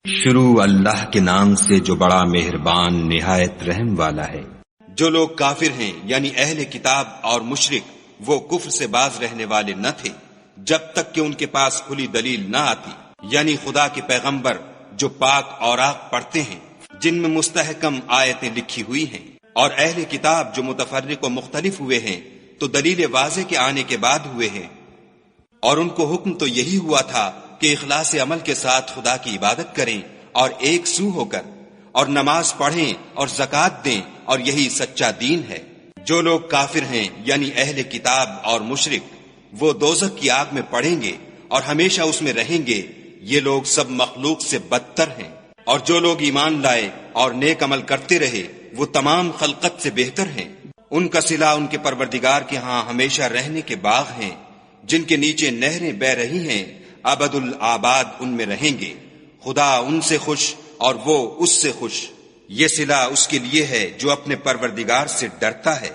شروع اللہ کے نام سے جو بڑا مہربان نہایت رحم والا ہے۔ جو لوگ کافر ہیں یعنی اہل کتاب اور مشرک، وہ کفر سے باز رہنے والے نہ تھے جب تک کہ ان کے پاس کھلی دلیل نہ آتی، یعنی خدا کے پیغمبر جو پاک اوراق پڑھتے ہیں جن میں مستحکم آیتیں لکھی ہوئی ہیں، اور اہل کتاب جو متفرق و مختلف ہوئے ہیں تو دلیل واضح کے آنے کے بعد ہوئے ہیں، اور ان کو حکم تو یہی ہوا تھا کہ اخلاص عمل کے ساتھ خدا کی عبادت کریں اور ایک سو ہو کر، اور نماز پڑھیں اور زکوٰۃ دیں، اور یہی سچا دین ہے۔ جو لوگ کافر ہیں یعنی اہل کتاب اور مشرک، وہ دوزخ کی آگ میں پڑیں گے اور ہمیشہ اس میں رہیں گے، یہ لوگ سب مخلوق سے بدتر ہیں۔ اور جو لوگ ایمان لائے اور نیک عمل کرتے رہے وہ تمام خلقت سے بہتر ہیں، ان کا صلہ ان کے پروردگار کے ہاں ہمیشہ رہنے کے باغ ہیں جن کے نیچے نہریں بہ رہی ہیں، ابد الآباد ان میں رہیں گے، خدا ان سے خوش اور وہ اس سے خوش۔ یہ صلہ اس کے لیے ہے جو اپنے پروردگار سے ڈرتا ہے۔